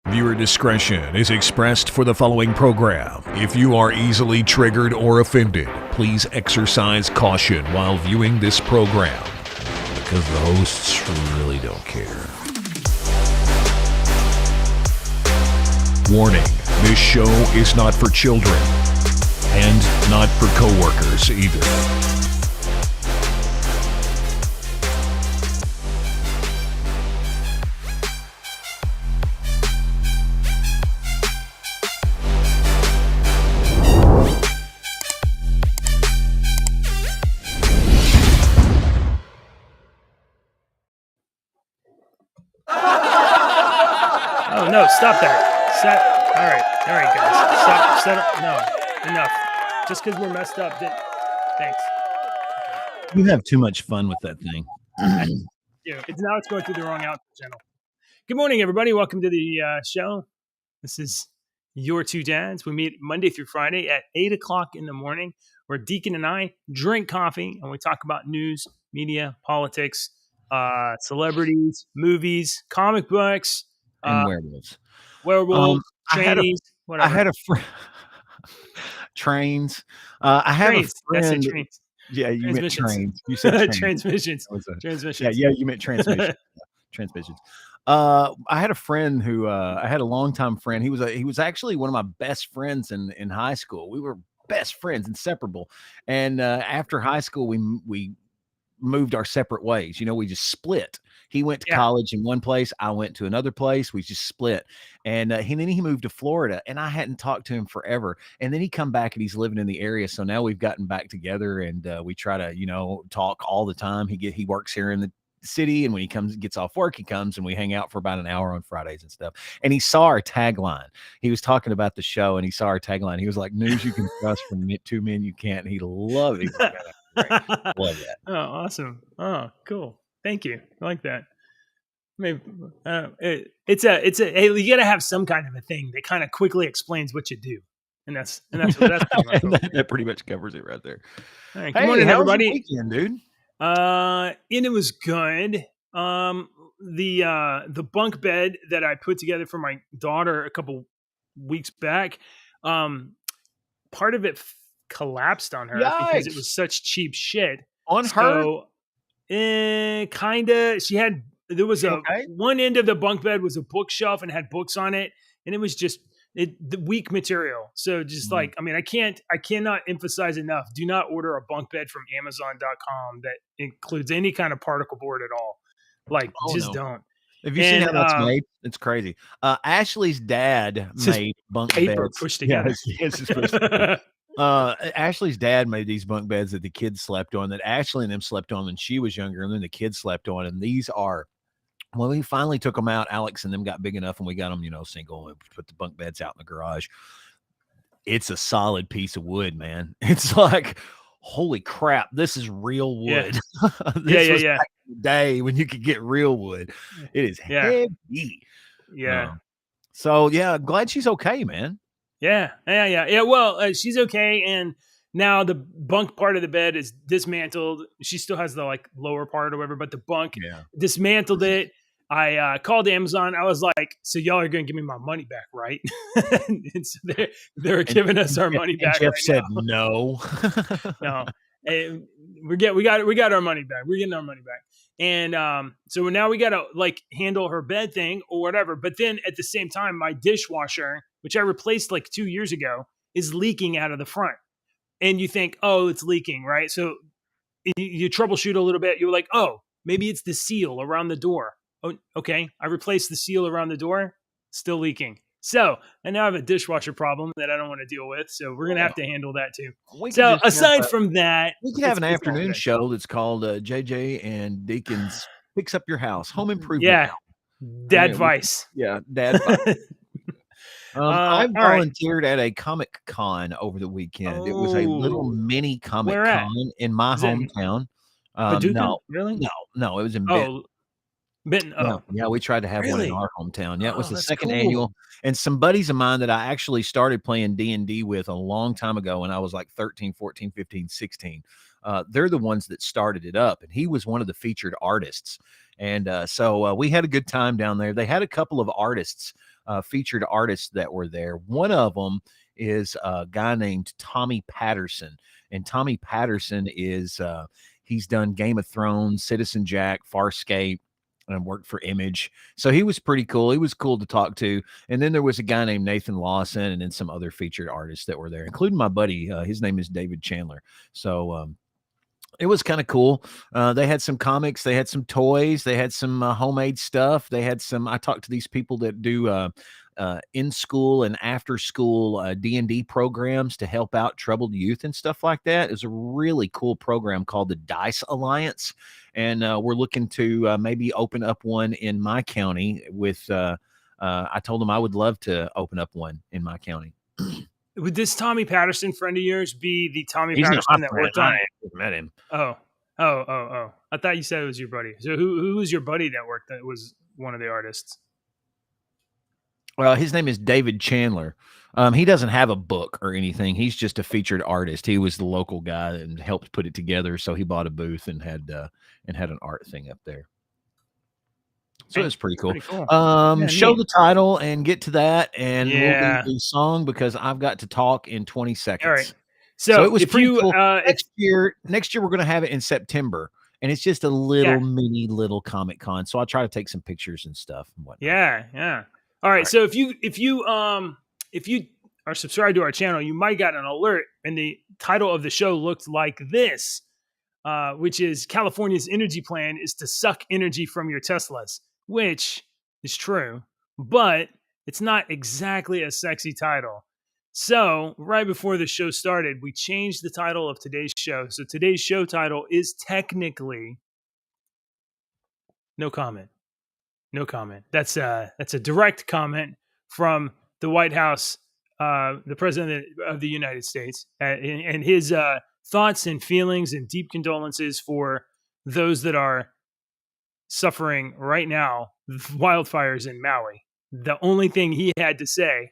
Viewer discretion is expressed for the following program. If you are easily triggered or offended, please exercise caution while viewing this program, because the hosts really don't care. Warning, this show is not for children, and not for coworkers either. Oh no, stop that. All right, guys. Stop. No, enough. Just because we're messed up, thanks. You have too much fun with that thing. Yeah, it's going through the wrong output channel. Good morning, everybody. Welcome to the show. This is Your Two Dads. We meet Monday through Friday at 8 o'clock in the morning, where Deacon and I drink coffee and we talk about news, media, politics, celebrities, movies, comic books, And werewolves, trannies, whatever. I had a friend. Trains. I have trains. a friend. That's trains. Yeah, you meant trains. You said trains. Transmissions. Yeah, you meant transmission. Transmissions. I had a friend who I had a longtime friend. He was actually one of my best friends in high school. We were best friends, inseparable. And after high school, we moved our separate ways. You know, we just split. He went to college in one place. I went to another place. We just split. And then he moved to Florida, and I hadn't talked to him forever. And then he come back, and he's living in the area. So now we've gotten back together, and we try to, talk all the time. He works here in the city, and when he gets off work, he comes and we hang out for about an hour on Fridays and stuff. And he saw our tagline. He was talking about the show, and he saw our tagline. He was like, "News you can trust from two men you can't." And he loved it. Love that. Oh, awesome. Oh, cool. Thank you. I like that. Maybe it's hey, you gotta have some kind of a thing that kind of quickly explains what you do, and that's that pretty much covers it right there. All right, good morning, everybody. Weekend, dude. And it was good. The bunk bed that I put together for my daughter a couple weeks back, part of it collapsed on her because it was such cheap shit on her. Kinda. There was one end of the bunk bed was a bookshelf and had books on it, and it was just the weak material. So just I cannot emphasize enough. Do not order a bunk bed from Amazon.com that includes any kind of particle board at all. Don't. Have you seen how that's made? It's crazy. Ashley's dad made bunk paper beds. Pushed together. Ashley's dad made these bunk beds that the kids slept on, that Ashley and them slept on when she was younger, and then the kids slept on. And these are, when we finally took them out, Alex and them got big enough and we got them, single, and put the bunk beds out in the garage. It's a solid piece of wood, man. It's like, holy crap, this is real wood. This was back in the day when you could get real wood. It is heavy. Yeah. So I'm glad she's okay, man. Yeah. Well, she's okay, and now the bunk part of the bed is dismantled. She still has the lower part or whatever, but the bunk dismantled it. I called Amazon. I was like, "So y'all are going to give me my money back, right?" And so they're giving us our money back. Jeff said now. No. Hey, we got our money back. We're getting our money back. And so now we got to handle her bed thing or whatever. But then at the same time, my dishwasher, which I replaced 2 years ago, is leaking out of the front. And you think, oh, it's leaking, right? So you troubleshoot a little bit. You're like, oh, maybe it's the seal around the door. Oh, okay. I replaced the seal around the door, still leaking. So I now have a dishwasher problem that I don't want to deal with. So we're going to have to handle that too. So aside from that, we can have an afternoon show that's called JJ and Deacon's Fix Up Your House, Home Improvement. Yeah. Dad Vice. Dad Vice. I volunteered at a Comic Con over the weekend. It was a little mini Comic Con in my hometown. No, really? No, it was in Benton. Benton. Oh, yeah, we tried to have one in our hometown. Yeah, it was the second annual. And some buddies of mine that I actually started playing D&D with a long time ago when I was like 13, 14, 15, 16. They're the ones that started it up, and he was one of the featured artists. And so we had a good time down there. They had a couple of artists, featured artists that were there. One of them is a guy named Tommy Patterson, and Tommy Patterson is he's done Game of Thrones, Citizen Jack, Farscape, and worked for Image. So he was pretty cool. He was cool to talk to. And then there was a guy named Nathan Lawson, and then some other featured artists that were there, including my buddy. His name is David Chandler. So it was kind of cool. They had some comics, they had some toys, they had some homemade stuff. They had some. I talked to these people that do in school and after school D&D programs to help out troubled youth and stuff like that. It's a really cool program called the Dice Alliance, and we're looking to maybe open up one in my county. With I told them I would love to open up one in my county. Would this Tommy Patterson friend of yours be the Tommy He's Patterson that worked on? I met him. Oh. I thought you said it was your buddy. So who was your buddy that worked that was one of the artists? Well, his name is David Chandler. He doesn't have a book or anything. He's just a featured artist. He was the local guy and helped put it together. So he bought a booth and had an art thing up there. So it's pretty cool. Show the title and get to that, and we'll do the song because I've got to talk in 20 seconds. All right. So it was pretty cool. Next year we're going to have it in September, and it's just a little mini little Comic Con. So I'll try to take some pictures and stuff and whatnot. Yeah. All right. So if you are subscribed to our channel, you might get an alert, and the title of the show looked like this, which is California's energy plan is to suck energy from your Teslas, which is true, but it's not exactly a sexy title. So right before the show started, we changed the title of today's show. So today's show title is technically No Comment. No comment. That's a direct comment from the White House, the President of the United States, and his thoughts and feelings and deep condolences for those that are suffering right now wildfires in Maui. The only thing he had to say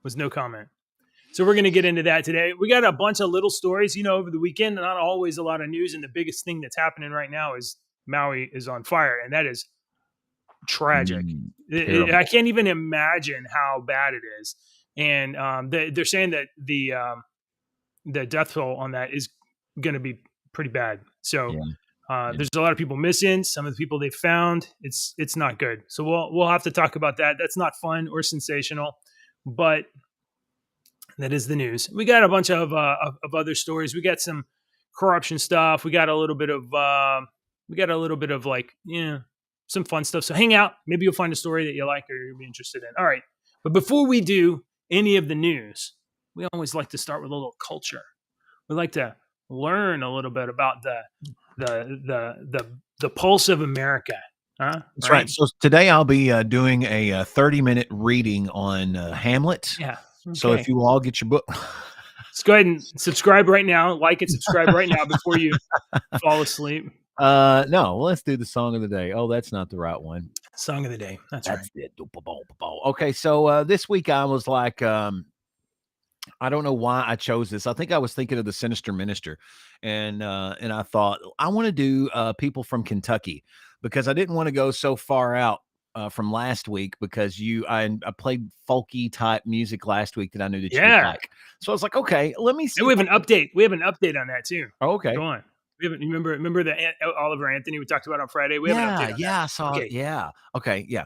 was no comment. So we're going to get into that today. We got a bunch of little stories, over the weekend, not always a lot of news. And the biggest thing that's happening right now is Maui is on fire, and that is tragic. I can't even imagine how bad it is. And they're saying that the death toll on that is going to be pretty bad. So there's a lot of people missing. Some of the people they found, it's not good. So we'll have to talk about that. That's not fun or sensational, but that is the news. We got a bunch of other stories. We got some corruption stuff. We got a little bit of some fun stuff. So hang out. Maybe you'll find a story that you like or you'll be interested in. All right. But before we do any of the news, we always like to start with a little culture. We like to learn a little bit about the pulse of America. That's right. So today I'll be doing a 30-minute reading on Hamlet. Yeah. Okay. So if you all get your book, let's go ahead and subscribe right now. Like and subscribe right now before you fall asleep. No, let's do the song of the day. Oh, that's not the right one. Song of the day. That's right. It. Okay, so this week I was like, I don't know why I chose this. I think I was thinking of the Sinister Minister, and I thought I want to do people from Kentucky because I didn't want to go so far out from last week because I played folky type music last week that I knew that you would like. So I was like, okay, let me see. And we have an update. We have an update on that too. Oh, okay, go on. We haven't, remember the Oliver Anthony we talked about on Friday? We have an update on that. I saw it. Yeah. Okay. Yeah.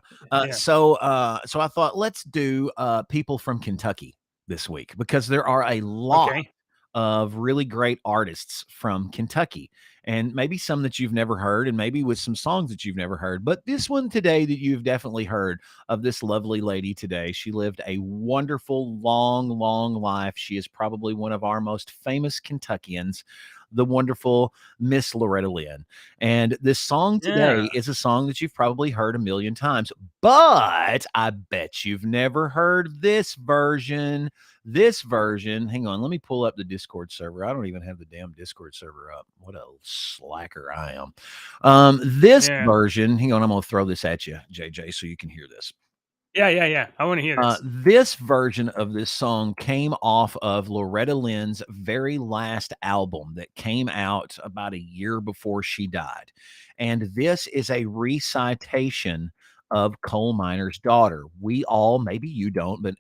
So I thought let's do people from Kentucky this week because there are a lot of really great artists from Kentucky, and maybe some that you've never heard, and maybe with some songs that you've never heard. But this one today that you've definitely heard of, this lovely lady today. She lived a wonderful, long, long life. She is probably one of our most famous Kentuckians, the wonderful Miss Loretta Lynn. And this song today is a song that you've probably heard a million times, but I bet you've never heard this version. Hang on, let me pull up the Discord server. I don't even have the damn Discord server up. What a slacker I am. This version, hang on, I'm going to throw this at you, JJ, so you can hear this. Yeah. I want to hear this. This version of this song came off of Loretta Lynn's very last album that came out about a year before she died. And this is a recitation of Coal Miner's Daughter. We all, maybe you don't, but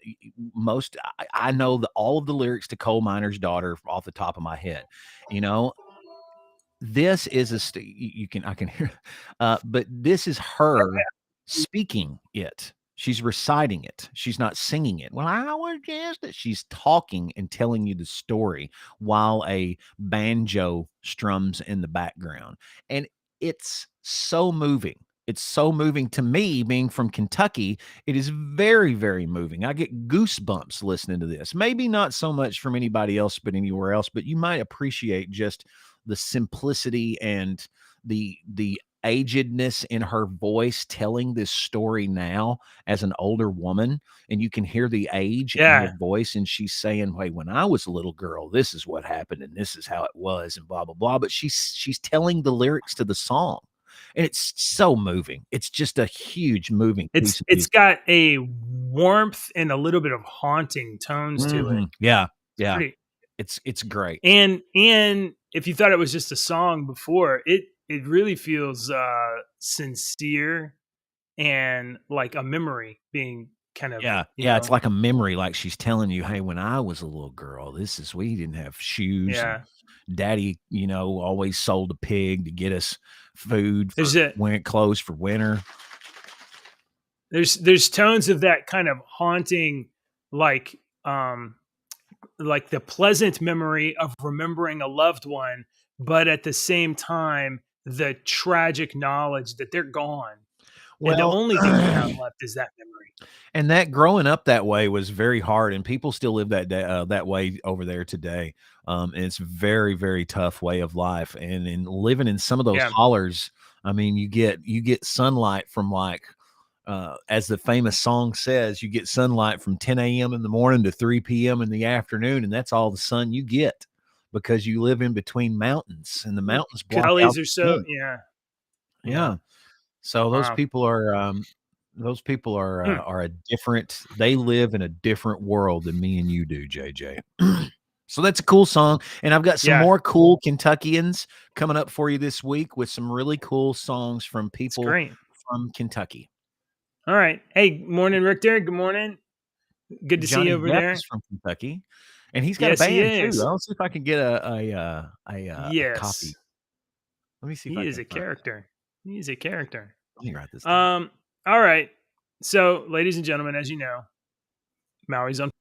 most, I know all of the lyrics to Coal Miner's Daughter off the top of my head. You know, this is I can hear, but this is her speaking it. She's reciting it. She's not singing it. Well, I was just that she's talking and telling you the story while a banjo strums in the background. And it's so moving. It's so moving to me, being from Kentucky. It is very, very moving. I get goosebumps listening to this. Maybe not so much from anybody else, but anywhere else. But you might appreciate just the simplicity and the agedness in her voice telling this story now as an older woman, and you can hear the age in her voice, and she's saying, "Hey, when I was a little girl, this is what happened and this is how it was," and blah blah blah. But she's telling the lyrics to the song, and it's so moving. It's just a huge moving piece. It's got a warmth and a little bit of haunting tones to it. Yeah. It's great. And if you thought it was just a song before, it really feels sincere and like a memory being kind of it's like a memory, like she's telling you, hey, when I was a little girl, we didn't have shoes. Yeah. Daddy, always sold a pig to get us food when it closed for winter. There's tones of that kind of haunting, like the pleasant memory of remembering a loved one, but at the same time, the tragic knowledge that they're gone. Well, and the only thing you have left is that memory. And that growing up that way was very hard, and people still live that way over there today. And it's a very, very tough way of life. And in living in some of those hollers, I mean, you get sunlight from as the famous song says, you get sunlight from 10 a.m. in the morning to 3 p.m. in the afternoon, and that's all the sun you get because you live in between mountains, and the mountains block out are so yeah. So those people are a different. They live in a different world than me and you do, JJ. So that's a cool song, and I've got some more cool Kentuckians coming up for you this week with some really cool songs from people from Kentucky. All right. Hey, morning, Richter. Good morning. Good to see you over there. From Kentucky, and he's got a band too. I'll see if I can get a copy. Let me see. He is a character. He's a character. Let me write this down. All right. So, ladies and gentlemen, as you know, Maui's on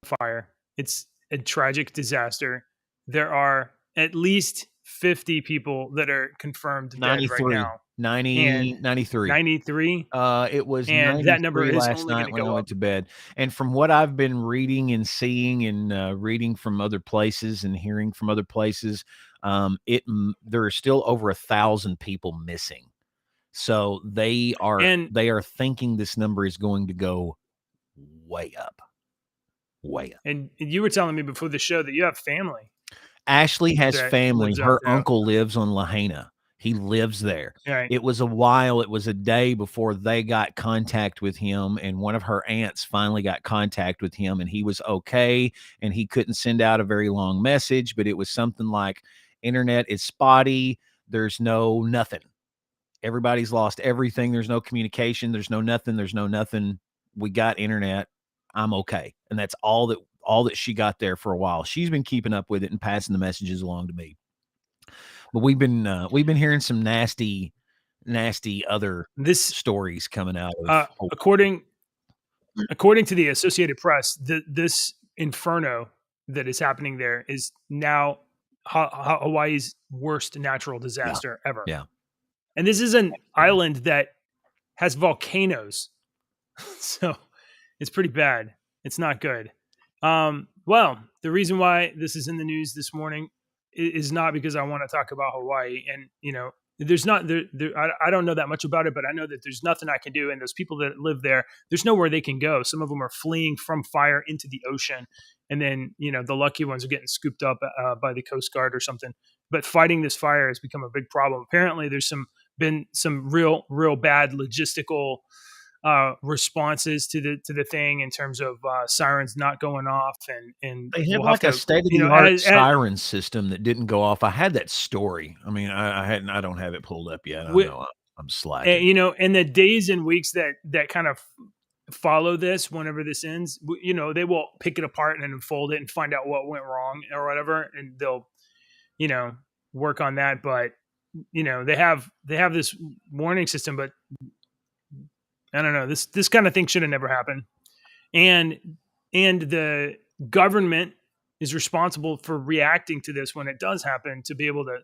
fire. It's a tragic disaster. There are at least 50 people that are confirmed dead right now. 93. 93. It was, and that number is last night when I went to bed. And from what I've been reading and seeing and reading from other places and hearing from other places, there are still over 1,000 people missing. So they are thinking this number is going to go way up. And you were telling me before the show that you have family. Ashley has family. Her uncle lives on Lahaina. He lives there. Right. It was a day before they got contact with him, and one of her aunts finally got contact with him, and he was okay, and he couldn't send out a very long message, but it was something like, internet is spotty, there's nothing. Everybody's lost everything. There's no communication. There's no nothing. We got internet. I'm okay. And that's all that she got there for a while. She's been keeping up with it and passing the messages along to me. But we've been hearing some nasty other stories coming out of according to the Associated Press, this inferno that is happening there is now Hawaii's worst natural disaster ever. Yeah. And this is an island that has volcanoes. So it's pretty bad. It's not good. Well, the reason why this is in the news this morning is not because I want to talk about Hawaii. And, there's not there. I don't know that much about it, but I know that there's nothing I can do. And those people that live there, there's nowhere they can go. Some of them are fleeing from fire into the ocean. And then, the lucky ones are getting scooped up by the Coast Guard or something. But fighting this fire has become a big problem. Apparently, there's been some real bad logistical responses to the thing in terms of sirens not going off, and They had we'll have like a to, state-of-the-art siren system that didn't go off. I had that story. I mean, I don't have it pulled up yet. I know I'm slacking. in the days and weeks that kind of follow this, whenever this ends, they will pick it apart and unfold it and find out what went wrong or whatever, and they'll work on that. But they have this warning system, but I don't know, this kind of thing should have never happened. And the government is responsible for reacting to this when it does happen, to be able to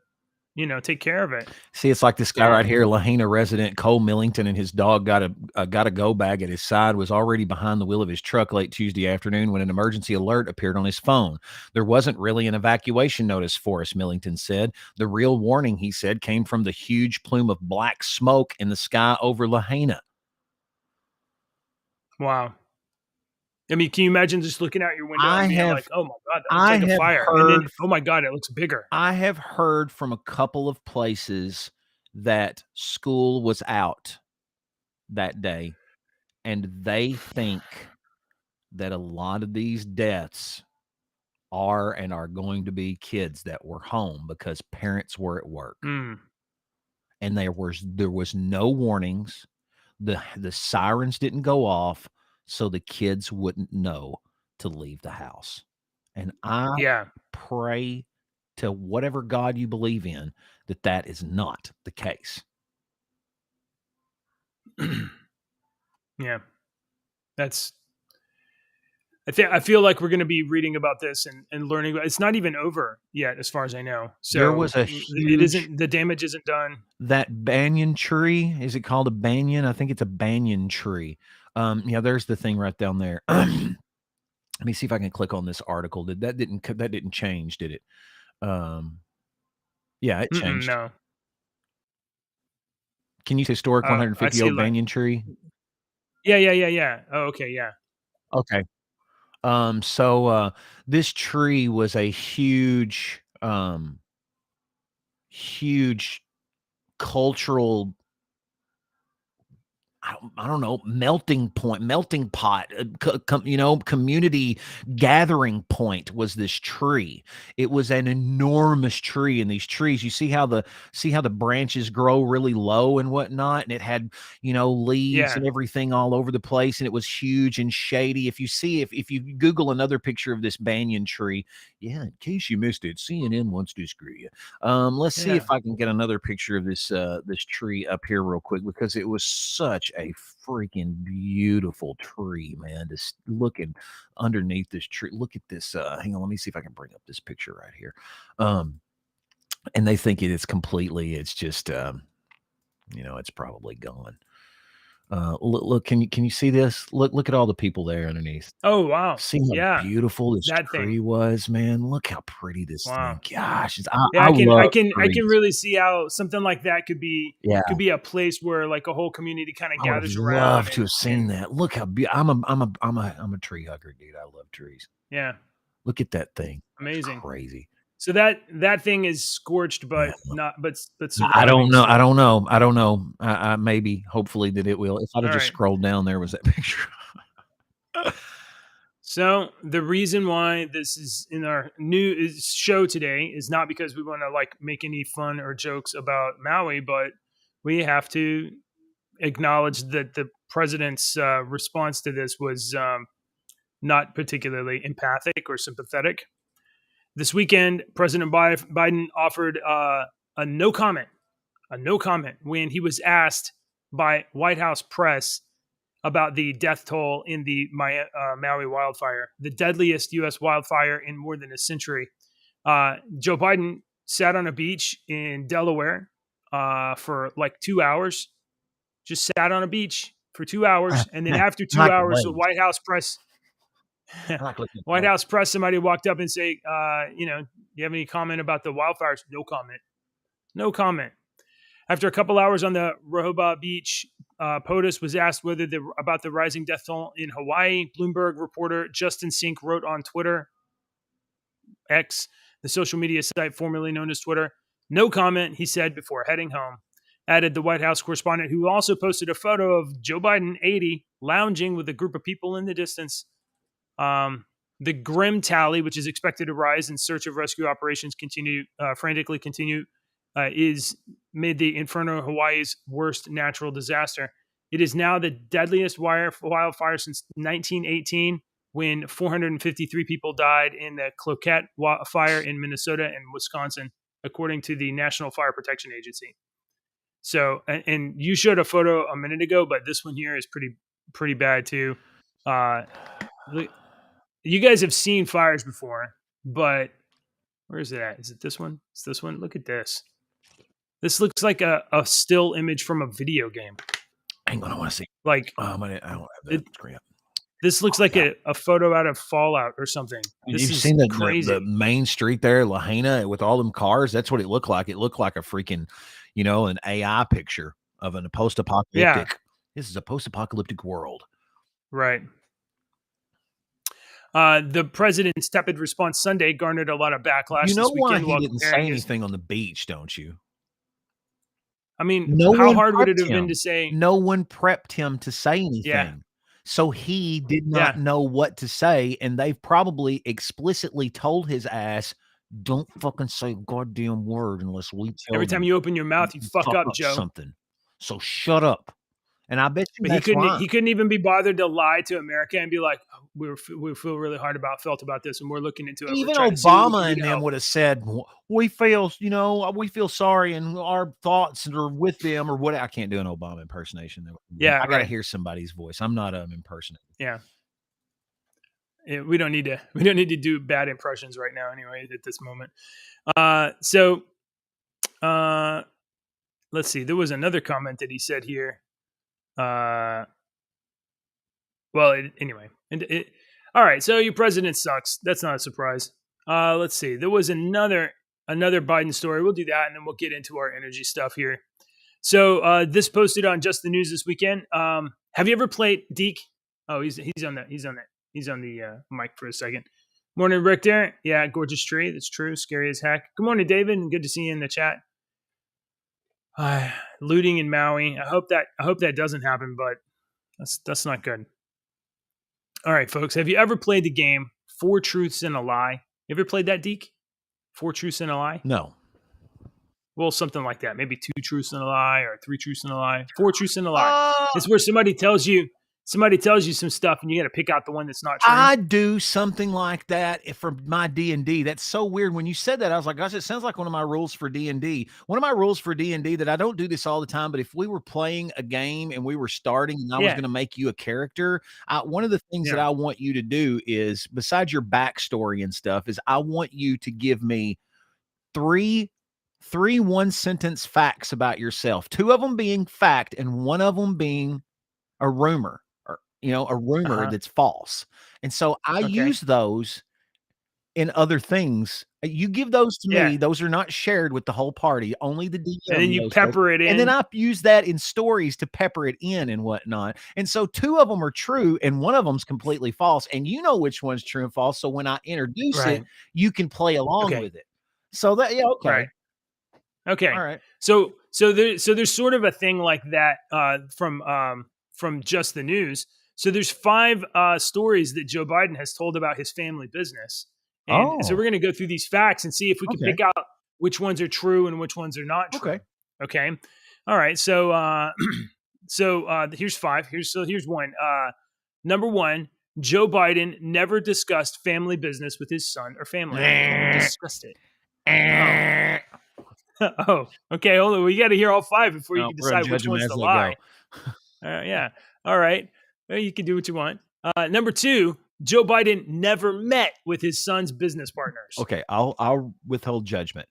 take care of it. See, it's like this guy right here, Lahaina resident Cole Millington, and his dog got a go bag at his side, was already behind the wheel of his truck late Tuesday afternoon when an emergency alert appeared on his phone. There wasn't really an evacuation notice for us, Millington said. The real warning, he said, came from the huge plume of black smoke in the sky over Lahaina. Wow. I mean, can you imagine just looking out your window and being like, oh my God, that looks like a fire. And then, oh my God, it looks bigger. I have heard from a couple of places that school was out that day, and they think that a lot of these deaths are going to be kids that were home because parents were at work. Mm. And there was no warnings. The sirens didn't go off, so the kids wouldn't know to leave the house. And I pray to whatever God you believe in that is not the case. Yeah. I feel like we're going to be reading about this and learning about. It's not even over yet, as far as I know. So there was a huge, the damage isn't done. That banyan tree, is it called a banyan? I think it's a banyan tree. Yeah, there's the thing right down there. Let me see if I can click on this article. That didn't change, did it? Yeah, it changed. No. Can you say historic 150-year-old banyan tree? Yeah. Oh, okay, yeah. Okay. So this tree was a huge cultural, I don't know, melting pot, community gathering point was this tree. It was an enormous tree, and these trees, you see how the branches grow really low and whatnot, and it had, leaves and everything all over the place, and it was huge and shady. If you Google another picture of this banyan tree, in case you missed it, CNN wants to screw you. Let's see if I can get another picture of this tree up here real quick, because it was such a freaking beautiful tree, man. Just looking underneath this tree. Look at this. Hang on, let me see if I can bring up this picture right here. And they think it's just it's probably gone. Look, can you see this? Look at all the people there underneath. Oh wow! See how beautiful this tree was, man. Look how pretty this thing. Gosh, I can really see how something like that could be a place where like a whole community kind of gathers around. I would love to have seen that. Look how I'm a tree hugger, dude. I love trees. Yeah. Look at that thing. Amazing. It's crazy. So that thing is scorched, but not. But I don't know. I don't know. Maybe, hopefully, that it will. If I'd have just scrolled down, there was that picture. So the reason why this is in our new show today is not because we want to like make any fun or jokes about Maui, but we have to acknowledge that the president's response to this was not particularly empathic or sympathetic. This weekend, President Biden offered a no comment when he was asked by White House press about the death toll in the Maui wildfire, the deadliest U.S. wildfire in more than a century. Joe Biden sat on a beach in Delaware for like 2 hours, just sat on a beach for 2 hours. And then after 2 hours, the White House press... White House press, somebody walked up and say, do you have any comment about the wildfires? No comment. After a couple hours on the Rehoboth Beach, POTUS was asked about the rising death toll in Hawaii. Bloomberg reporter Justin Sink wrote on Twitter, X, the social media site formerly known as Twitter. No comment, he said before heading home. added the White House correspondent, who also posted a photo of Joe Biden, 80, lounging with a group of people in the distance. The grim tally, which is expected to rise in search of rescue operations frantically continue, is made the Inferno Hawaii's worst natural disaster. It is now the deadliest wildfire since 1918, when 453 people died in the Cloquet fire in Minnesota and Wisconsin, according to the National Fire Protection Agency. So, and you showed a photo a minute ago, but this one here is pretty bad too. You guys have seen fires before, but where is it at? Is it this one? It's this one. Look at this. This looks like a still image from a video game. Hang on, I want to see. Like, I don't have that screen up. This looks like a photo out of Fallout or something. You've This is seen crazy. the main street there, Lahaina, with all them cars. That's what it looked like. It looked like a freaking, an AI picture of a post-apocalyptic. Yeah. This is a post-apocalyptic world. Right. The president's tepid response Sunday garnered a lot of backlash. You know this why weekend he didn't say anything on the beach, don't you? I mean, how hard would it have been to say? No one prepped him to say anything. Yeah. So he did not know what to say, and they've probably explicitly told his ass, don't fucking say a goddamn word unless we tell Every time you open your mouth, you fuck up, Joe. Something. So shut up. And I bet you but he couldn't even be bothered to lie to America and be like, oh, we feel really felt about this, and we're looking into it. Even Obama and them would have said, we feel sorry, and our thoughts are with them, or what. I can't do an Obama impersonation. Yeah, I got to hear somebody's voice. I'm not an impersonator. Yeah. We don't need to do bad impressions right now anyway at this moment. Let's see. There was another comment that he said here. Anyway. All right. So your president sucks. That's not a surprise. Let's see. There was another Biden story. We'll do that, and then we'll get into our energy stuff here. So this posted on Just the News this weekend. Have you ever played Deke? Oh, he's on that. He's on the mic for a second. Morning, Rick there. Yeah, gorgeous tree. That's true. Scary as heck. Good morning, David, and good to see you in the chat. Looting in Maui. I hope that doesn't happen, but that's not good. All right, folks. Have you ever played the game 4 Truths and a Lie? You ever played that, Deke? 4 Truths and a Lie? No. Well, something like that. Maybe 2 Truths and a Lie, or 3 Truths and a Lie. 4 Truths and a Lie. It's where somebody tells you some stuff, and you got to pick out the one that's not true. I do something like that for my D&D. That's so weird. When you said that, I was like, gosh, it sounds like one of my rules for D&D. One of my rules for D&D that I don't do this all the time, but if we were playing a game and we were starting and I was going to make you a character, one of the things that I want you to do is, besides your backstory and stuff, is I want you to give me three 1-sentence facts about yourself. 2 of them being fact and 1 of them being a rumor. A rumor that's false. And so I use those in other things. You give those to me. Those are not shared with the whole party, only the DM. And then you pepper it in. And then I use that in stories to pepper it in and whatnot. And so 2 of them are true and 1 of them's completely false. And you know which one's true and false. So when I introduce it, you can play along with it. So that, okay. Right. Okay. All right. So there's sort of a thing like that from Just the News. So there's 5 stories that Joe Biden has told about his family business. And so we're going to go through these facts and see if we can pick out which ones are true and which ones are not true. Okay. All right. So here's 5. Here's one. Number 1, Joe Biden never discussed family business with his son or family. Never discussed it. Oh, okay. Hold on. We got to hear all 5 before you can decide which one's the lie. Yeah. All right. Well, you can do what you want. Number 2, Joe Biden never met with his son's business partners. Okay, I'll withhold judgment.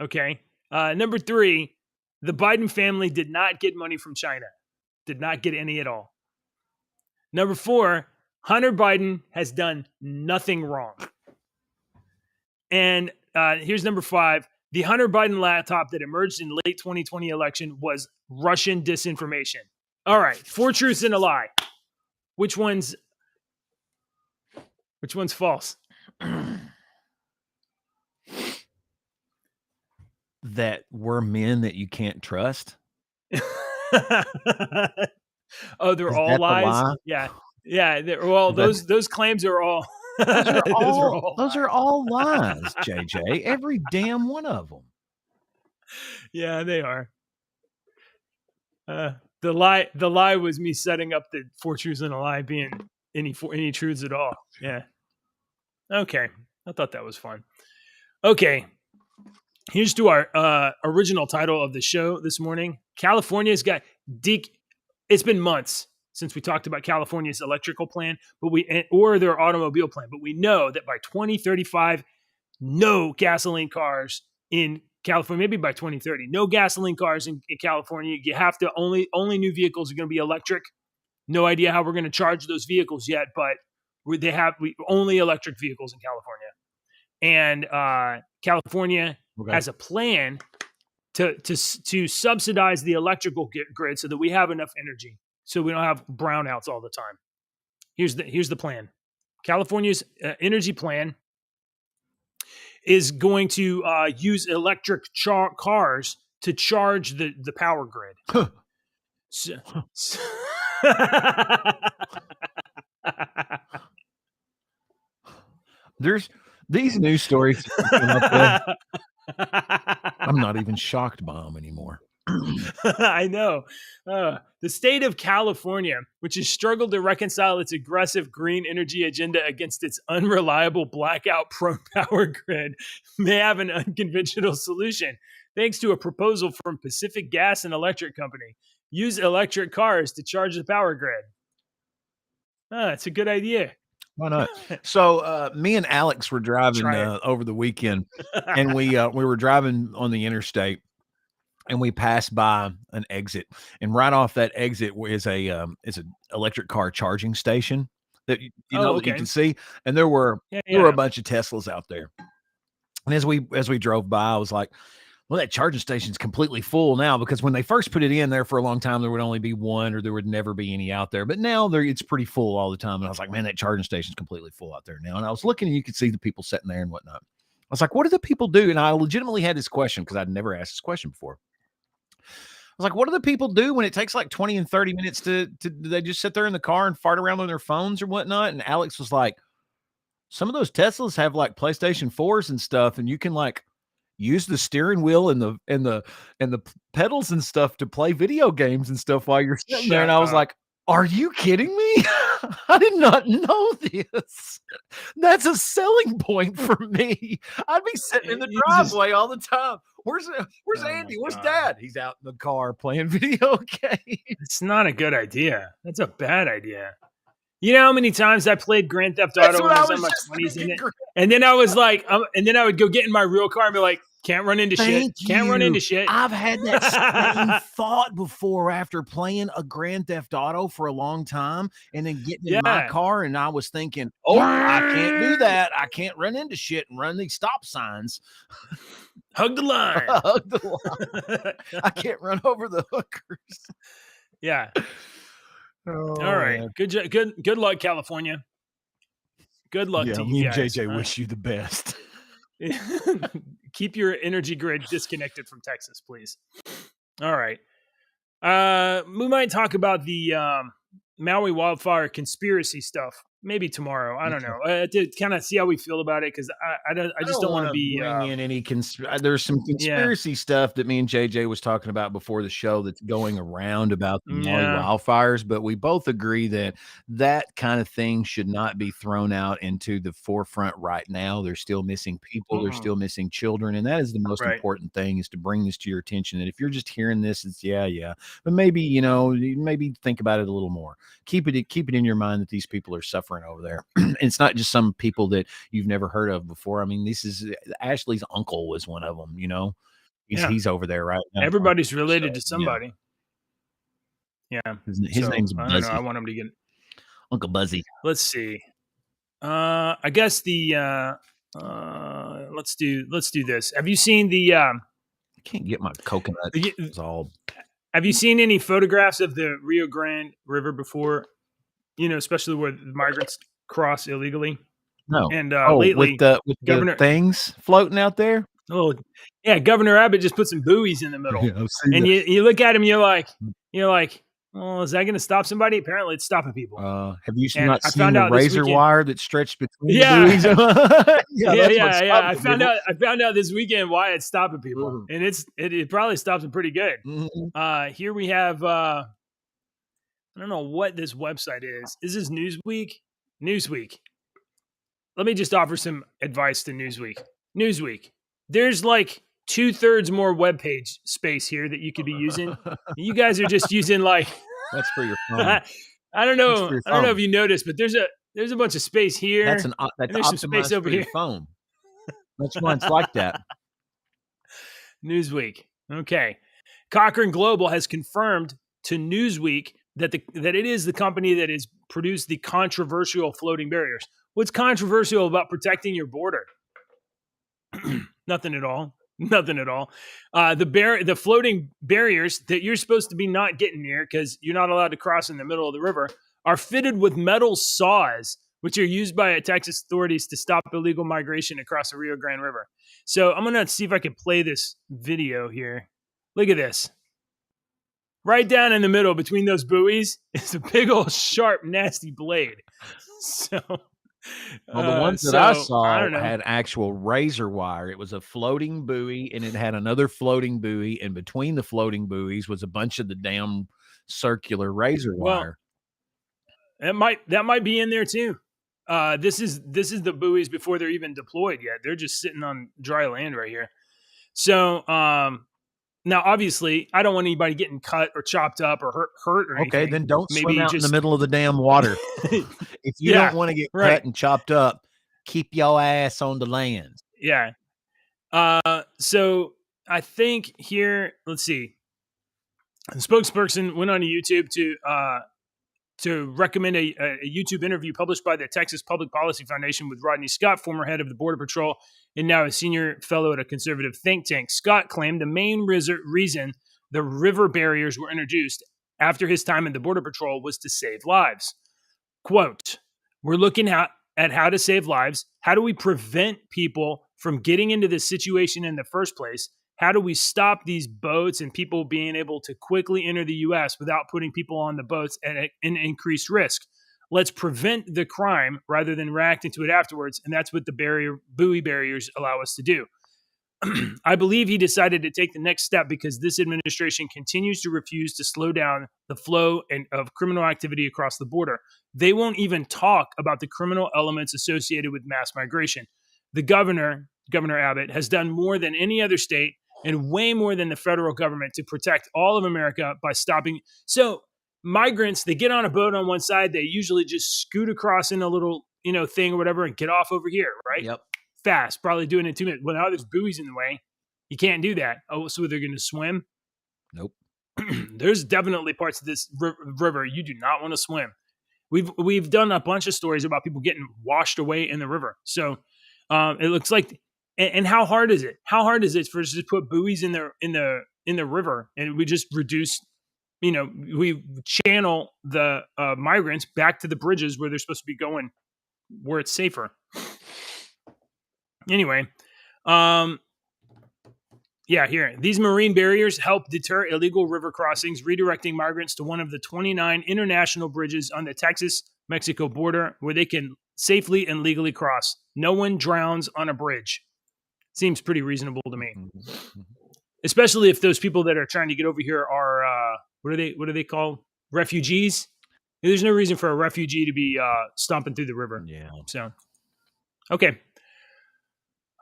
Okay. Number 3, the Biden family did not get money from China. Did not get any at all. Number 4, Hunter Biden has done nothing wrong. And here's number 5. The Hunter Biden laptop that emerged in late 2020 election was Russian disinformation. All right, 4 truths and a lie. Which one's false? that we're men that you can't trust? Oh, they're Is all that the lies? lie? Yeah. Yeah, well, Is that those claims are all those are all lies. lies, JJ, every damn one of them. Yeah, they are. The lie was me setting up the 4 truths and a lie being any truths at all. Yeah. Okay. I thought that was fun. Okay. Here's to our original title of the show this morning. California's got it's been months since we talked about California's electrical plan, or their automobile plan, but we know that by 2035, no gasoline cars in California, maybe by 2030, no gasoline cars in California. You have to only new vehicles are going to be electric. No idea how we're going to charge those vehicles yet, but we only electric vehicles in California. And California has a plan to subsidize the electrical grid so that we have enough energy, so we don't have brownouts all the time. Here's the plan. California's energy plan is going to use electric cars to charge the power grid. There's these news stories. I'm not even shocked by them anymore. I know. The state of California, which has struggled to reconcile its aggressive green energy agenda against its unreliable blackout-prone power grid, may have an unconventional solution. Thanks to a proposal from Pacific Gas and Electric Company, use electric cars to charge the power grid. It's a good idea. Why not? So me and Alex were driving over the weekend, and we were driving on the interstate, and we passed by an exit, and right off that exit is an electric car charging station that you can see, and there were a bunch of Teslas out there. And as we drove by, I was like, well, that charging station's completely full now, because when they first put it in there for a long time, there would only be one, or there would never be any out there. But now it's pretty full all the time. And I was like, man, that charging station's completely full out there now. And I was looking, and you could see the people sitting there and whatnot. I was like, what do the people do? And I legitimately had this question, because I'd never asked this question before. I was like, what do the people do when it takes like 20 and 30 minutes to they just sit there in the car and fart around on their phones or whatnot? And Alex was like, some of those Teslas have like PlayStation 4s and stuff, and you can like use the steering wheel and the pedals and stuff to play video games and stuff while you're sitting there. And I was like, are you kidding me? I did not know this. That's a selling point for me. I'd be sitting in the driveway all the time. Where's Andy? Where's Dad? He's out in the car playing video games. It's not a good idea. That's a bad idea. You know how many times I played Grand Theft Auto when I was on my 20s in it? And then I was like, and then I would go get in my real car and be like, can't run into shit. Can't run into shit. I've had that same thought before after playing a Grand Theft Auto for a long time, and then getting in my car, and I was thinking, oh, I can't do that. I can't run into shit and run these stop signs. Hug the line. Hug the line. I can't run over the hookers. Yeah. Oh, all right. Man. Good luck, California. Good luck to you me guys. And JJ wish you the best. Keep your energy grid disconnected from Texas, please. All right. We might talk about the Maui wildfire conspiracy stuff maybe tomorrow. I don't know. To kind of see how we feel about it, because I just don't want to be bring in any there's some conspiracy stuff that me and JJ was talking about before the show that's going around about the Maui wildfires, but we both agree that kind of thing should not be thrown out into the forefront right now. They're still missing people, they're still missing children, and that is the most important thing, is to bring this to your attention. And if you're just hearing this, it's but maybe maybe think about it a little more. Keep it in your mind that these people are suffering over there. It's not just some people that you've never heard of before. I mean, this is Ashley's uncle was one of them. He's over there right now. Everybody's related to somebody. Yeah, his name's Buzzy. I want him to get Uncle Buzzy. Let's see. I guess the let's do this. Have you seen the? I can't get my coconut. It's all. Have you seen any photographs of the Rio Grande River before? Especially where migrants cross illegally. No. And with lately, the things floating out there. Oh, yeah. Governor Abbott just put some buoys in the middle, Yeah, I've seen and that. you look at him, you're like, well, is that going to stop somebody? Apparently, it's stopping people. Have you And not I seen found the out this razor weekend. wire that's stretched between Yeah. the buoys? Yeah. I found out this weekend why it's stopping people, and it probably stops them pretty good. Here we have I don't know what this website is. Is this Newsweek? Newsweek. Let me just offer some advice to Newsweek. Newsweek. There's like 2/3 more webpage space here that you could be using. You guys are just using like That's for your phone. I don't know. for your I don't know phone. if you noticed, but there's a bunch of space here. That's and that's there's some space optimized over for your here. phone. That's why it's like that. Newsweek. Okay. Cochrane Global has confirmed to Newsweek that it is the company that has produced the controversial floating barriers. What's controversial about protecting your border? Nothing at all. Nothing at all. The floating barriers that you're supposed to be not getting near because you're not allowed to cross in the middle of the river are fitted with metal saws, which are used by Texas authorities to stop illegal migration across the Rio Grande River. So I'm going to see if I can play this video here. Look at this. Right down in the middle between those buoys is a big old sharp, nasty blade. So, well, the ones that I saw had actual razor wire. It was a floating buoy, and it had another floating buoy, and between the floating buoys was a bunch of the damn circular razor wire. That might be in there too. This is the buoys before they're even deployed yet. They're just sitting on dry land right here. So, now, obviously, I don't want anybody getting cut or chopped up or hurt or anything. Okay, then don't swim out in the middle of the damn water. If you don't want to get cut and chopped up, keep your ass on the land. Yeah. So I think here, let's see. The spokesperson went on YouTube to recommend a YouTube interview published by the Texas Public Policy Foundation with Rodney Scott, former head of the Border Patrol and now a senior fellow at a conservative think tank. Scott claimed the main reason the river barriers were introduced after his time in the Border Patrol was to save lives. Quote, we're looking at how to save lives. How do we prevent people from getting into this situation in the first place? How do we stop these boats and people being able to quickly enter the U.S. without putting people on the boats at an increased risk? Let's prevent the crime rather than reacting to it afterwards. And that's what the buoy barriers allow us to do. I believe he decided to take the next step because this administration continues to refuse to slow down the flow of criminal activity across the border. They won't even talk about the criminal elements associated with mass migration. The Governor Abbott, has done more than any other state and way more than the federal government to protect all of America by stopping. So migrants, they get on a boat on one side, they usually just scoot across in a little, thing or whatever and get off over here, right? Yep. Fast, probably doing it in 2 minutes. Well, now there's buoys in the way. You can't do that. Oh, so they're going to swim? Nope. There's definitely parts of this river you do not want to swim. We've done a bunch of stories about people getting washed away in the river. So it looks like, and how hard is it? How hard is it for us to put buoys in the river and we just reduce? We channel the migrants back to the bridges where they're supposed to be going, where it's safer. Anyway, here. These marine barriers help deter illegal river crossings, redirecting migrants to one of the 29 international bridges on the Texas-Mexico border where they can safely and legally cross. No one drowns on a bridge. Seems pretty reasonable to me. Especially if those people that are trying to get over here are, what are they called? Refugees? There's no reason for a refugee to be stomping through the river. Yeah. So, okay.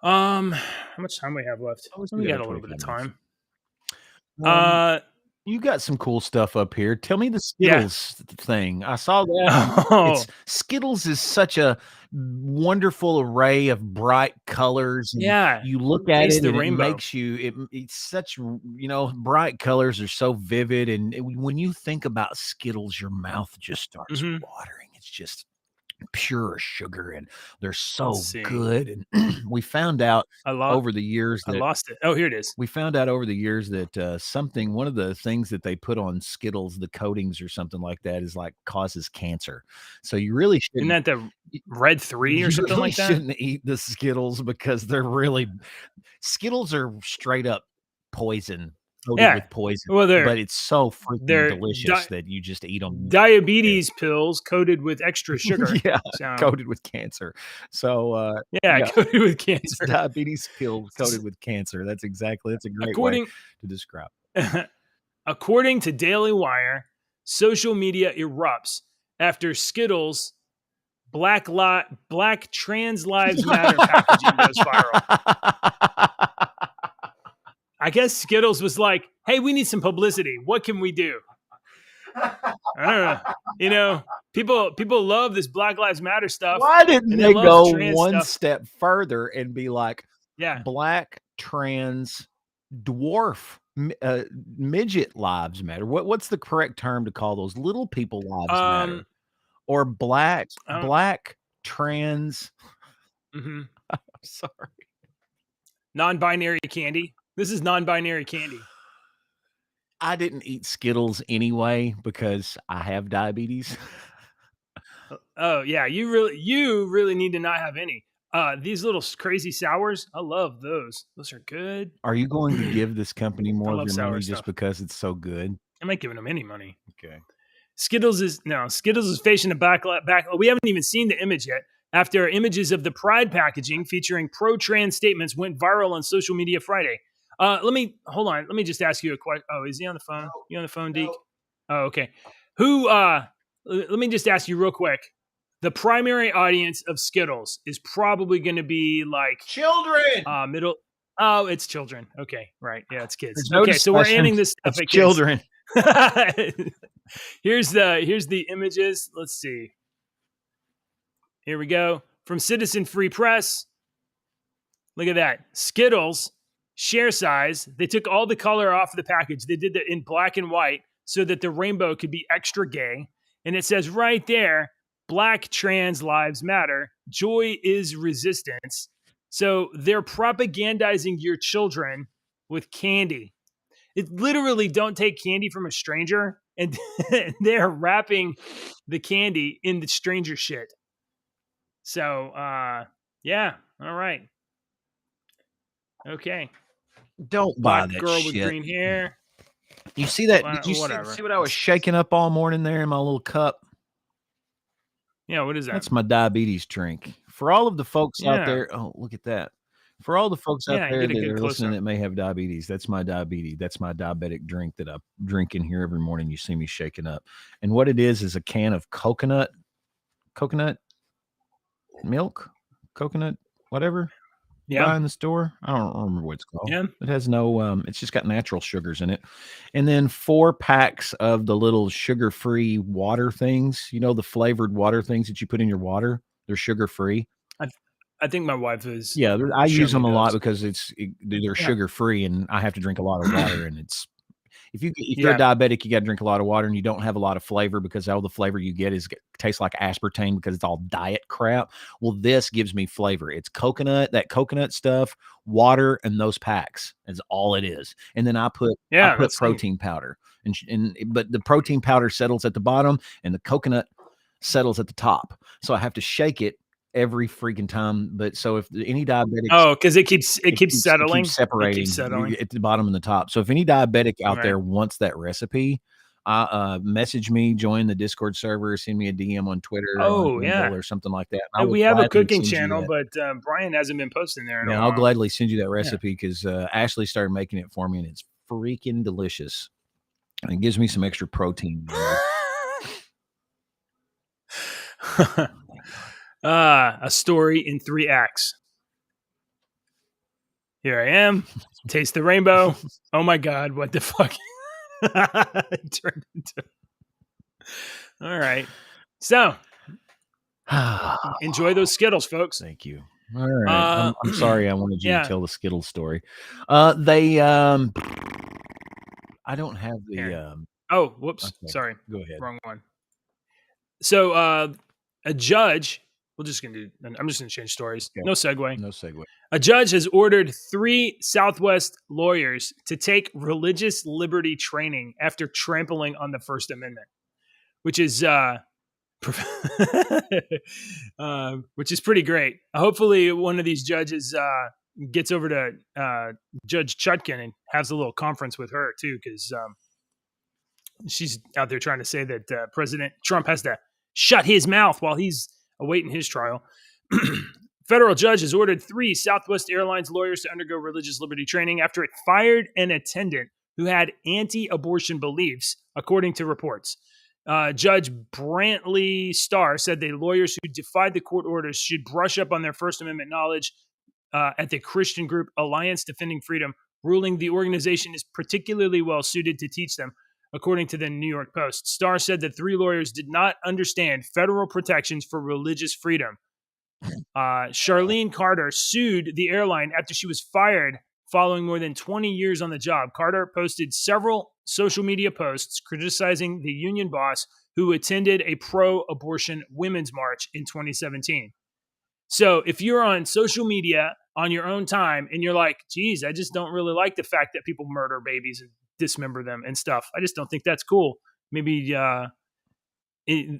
How much time we have left? We got a little bit of time. You got some cool stuff up here. Tell me the Skittles thing. I saw that. Oh. Skittles is such a wonderful array of bright colors. Yeah. You look at it and rainbow. It makes you, it's such, bright colors are so vivid. And when you think about Skittles, your mouth just starts watering. It's just pure sugar, and they're so Let's see. good. And we found out over the years I that lost it. Oh, here it is. we found out over the years that one of the things that they put on Skittles, the coatings or something like that, is like causes cancer. So you really Isn't shouldn't. that the Red 3 or You something really like that? shouldn't eat the Skittles because Skittles are straight up poison, coated Yeah. with poison. Well, But it's so freaking they're delicious that you just eat them. diabetes pills coated with extra sugar. Yeah, So, coated with cancer. So yeah, coated with it's cancer. diabetes pill coated with cancer. That's a great way to describe it. According to Daily Wire, social media erupts after Skittles Black Trans Lives Matter packaging goes viral. I guess Skittles was like, "Hey, we need some publicity. What can we do?" I don't know. People love this Black Lives Matter stuff. Why didn't and they love go trans one stuff. step further and be like, Yeah, Black trans dwarf midget lives matter? What's the correct term to call those little people lives matter? Or black trans. mhm. I'm sorry. Non-binary candy. This is non-binary candy. I didn't eat Skittles anyway because I have diabetes. Oh yeah, you really need to not have any. These little crazy sours, I love those. Those are good. Are you going to give this company more of love your sour money stuff. just because it's so good? I'm not giving them any money. Okay. Skittles is facing a backlash. We haven't even seen the image yet. After images of the Pride packaging featuring pro-trans statements went viral on social media Friday. Let me just ask you a question. Oh, is he on the phone? You on the phone, Deke? Oh, okay. Let me just ask you real quick. The primary audience of Skittles is probably going to be like children. Middle. Oh, it's children. Okay, right. Yeah, it's kids. No okay, so we're ending this stuff at children. Here's the images. Let's see. Here we go. From Citizen Free Press. Look at that. Skittles, share size. They took all the color off of the package. They did it in black and white so that the rainbow could be extra gay. And it says right there, Black Trans Lives Matter. Joy is resistance. So they're propagandizing your children with candy. It literally don't take candy from a stranger, and they're wrapping the candy in the stranger shit. So, yeah, all right, okay. Don't buy Black that girl shit. with green hair. You see that? Did you see what I was shaking up all morning there in my little cup? Yeah, what is that? That's my diabetes drink. For all of the folks out there, oh, look at that. For all the folks out there that are listening that may have diabetes, that's my diabetes. That's my diabetic drink that I drink in here every morning. You see me shaking up. And what it is a can of coconut milk, coconut, whatever. Yeah. Buy in the store. I don't remember what it's called. Yeah. It has no it's just got natural sugars in it. And then 4 packs of the little sugar-free water things, the flavored water things that you put in your water. They're sugar-free. I think my wife is. Yeah, I use them a lot because they're sugar-free and I have to drink a lot of water. And if you're a diabetic, you got to drink a lot of water and you don't have a lot of flavor because all the flavor you get tastes like aspartame because it's all diet crap. Well, this gives me flavor. It's that coconut stuff, water, and those packs is all it is. And then I put protein powder but the protein powder settles at the bottom and the coconut settles at the top. So I have to shake it every freaking time. But so if any diabetics, because it keeps settling, it keeps separating at the bottom and the top. So if any diabetic out there wants that recipe, message me, join the Discord server, send me a DM on Twitter, or something like that. We have a cooking channel, but Brian hasn't been posting there. I'll gladly send you that recipe because Ashley started making it for me, and it's freaking delicious. And it gives me some extra protein. A story in 3 acts. Here I am. Taste the rainbow. Oh my God, what the fuck? Turned into. All right. So enjoy those Skittles, folks. Thank you. All right. I'm sorry I wanted you to tell the Skittles story. I don't have the oh, whoops. Okay. Sorry. Go ahead. Wrong one. So A judge. I'm just gonna change stories. Okay. No segue. No segue. A judge has ordered 3 Southwest lawyers to take religious liberty training after trampling on the First Amendment, which is which is pretty great. Hopefully, one of these judges gets over to Judge Chutkin and has a little conference with her too, because she's out there trying to say that President Trump has to shut his mouth while he's awaiting his trial. Federal judge has ordered 3 Southwest Airlines lawyers to undergo religious liberty training after it fired an attendant who had anti-abortion beliefs, according to reports. Judge Brantley Starr said the lawyers who defied the court orders should brush up on their First Amendment knowledge at the Christian group Alliance Defending Freedom, ruling the organization is particularly well suited to teach them, according to the New York Post. Starr said the 3 lawyers did not understand federal protections for religious freedom. Charlene Carter sued the airline after she was fired following more than 20 years on the job. Carter posted several social media posts criticizing the union boss who attended a pro-abortion women's march in 2017. So if you're on social media on your own time and you're like, geez, I just don't really like the fact that people murder babies and dismember them and stuff, I just don't think that's cool. Maybe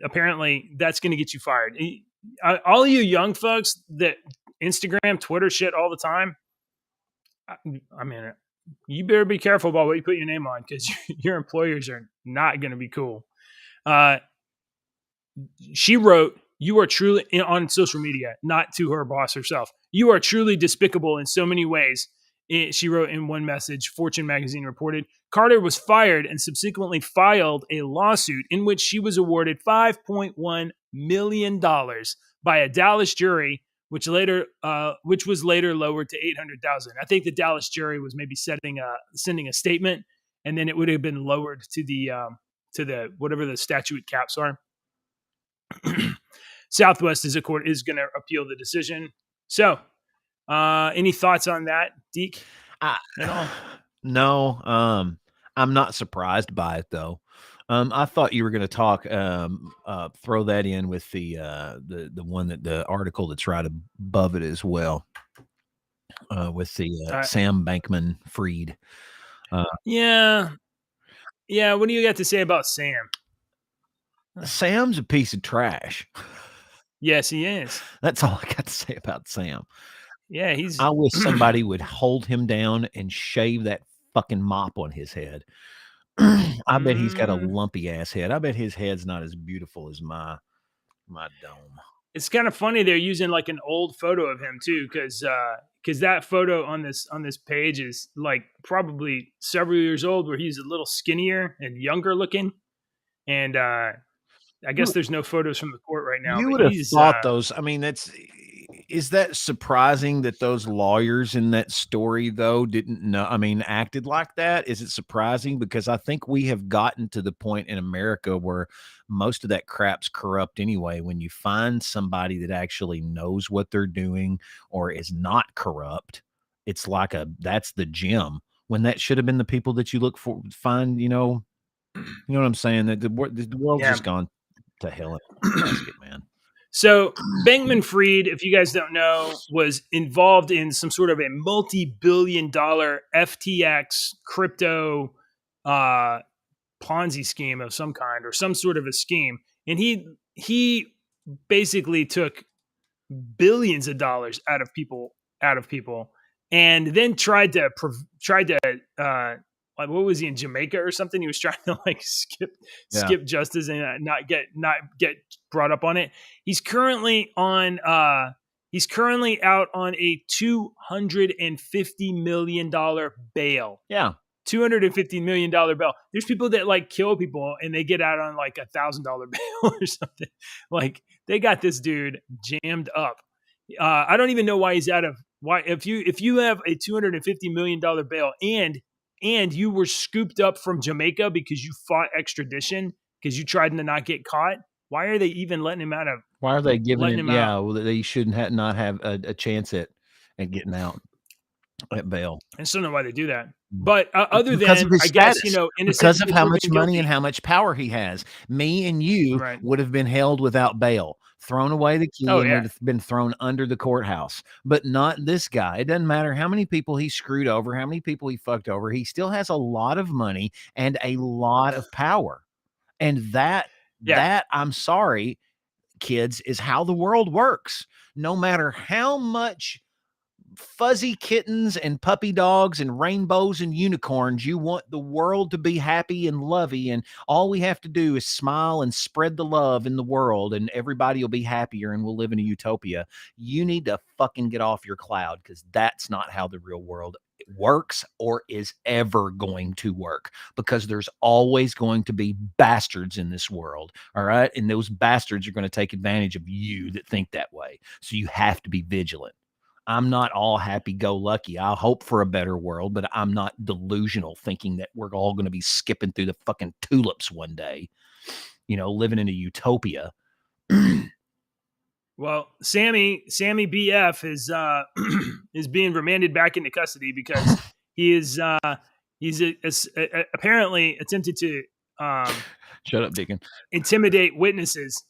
apparently that's going to get you fired. All you young folks that Instagram, Twitter shit all the time, I mean, you better be careful about what you put your name on, because your employers are not going to be cool. She wrote, "You are truly," on social media, not to her boss herself, "You are truly despicable in so many ways." She wrote in one message. Fortune magazine reported Carter was fired and subsequently filed a lawsuit in which she was awarded $5.1 million by a Dallas jury, which was later lowered to $800,000. I think the Dallas jury was maybe sending a statement, and then it would have been lowered to the whatever the statute caps are. Southwest is going to appeal the decision. So, any thoughts on that, Deke? No. I'm not surprised by it though. I thought you were going to talk, throw that in with the one that the article that's right above it as well, with the Sam Bankman-Fried. Yeah. What do you got to say about Sam? Sam's a piece of trash. Yes, he is. That's all I got to say about Sam. Yeah, I wish somebody would hold him down and shave that fucking mop on his head. I bet he's got a lumpy ass head. I bet his head's not as beautiful as my dome. It's kind of funny they're using like an old photo of him too, because that photo on this page is like probably several years old, where he's a little skinnier and younger looking. And I guess there's no photos from the court right now. You would have thought those. I mean, is that surprising that those lawyers in that story though didn't know? I mean, acted like that? Is it surprising? Because I think we have gotten to the point in America where most of that crap's corrupt anyway. When you find somebody that actually knows what they're doing or is not corrupt, it's like that's the gem. When that should have been the people that you look for, find, you know what I'm saying? That the world's just gone to hell in a basket, man. So Bankman-Fried, if you guys don't know, was involved in some sort of a multi-billion-dollar FTX crypto Ponzi scheme of some kind, or some sort of a scheme, and he basically took billions of dollars out of people, and then tried to like, what was he, in Jamaica or something? He was trying to like skip justice and not get brought up on it. He's currently out on a $250 million bail. Yeah. $250 million bail. There's people that like kill people and they get out on like $1,000 bail or something. Like, they got this dude jammed up. I don't even know why he's out of, why, if you have a $250 million bail and you were scooped up from Jamaica because you fought extradition because you tried to not get caught, why are they even letting him out of? Why are they giving him? Yeah, well, they shouldn't not have a chance at getting out. at bail. I still don't know why they do that. But other Because than, of his I guess, status, innocent because of people how have much been money guilty. and how much power he has. Me and you Right. would have been held without bail, thrown away the key, Oh, and yeah. would have been thrown under the courthouse. But not this guy. It doesn't matter how many people he screwed over, how many people he fucked over. He still has a lot of money and a lot of power. And Yeah. that I'm sorry, kids, is how the world works. No matter how much fuzzy kittens and puppy dogs and rainbows and unicorns you want the world to be happy and lovey, and all we have to do is smile and spread the love in the world, and everybody will be happier and we'll live in a utopia. You need to fucking get off your cloud, because that's not how the real world works or is ever going to work, because there's always going to be bastards in this world. All right, and those bastards are going to take advantage of you that think that way, so you have to be vigilant. I'm not all happy-go-lucky. I hope for a better world, but I'm not delusional thinking that we're all going to be skipping through the fucking tulips one day, living in a utopia. Well, Sammy BF is is being remanded back into custody because he is he's apparently attempted to Shut up, Deacon. intimidate witnesses.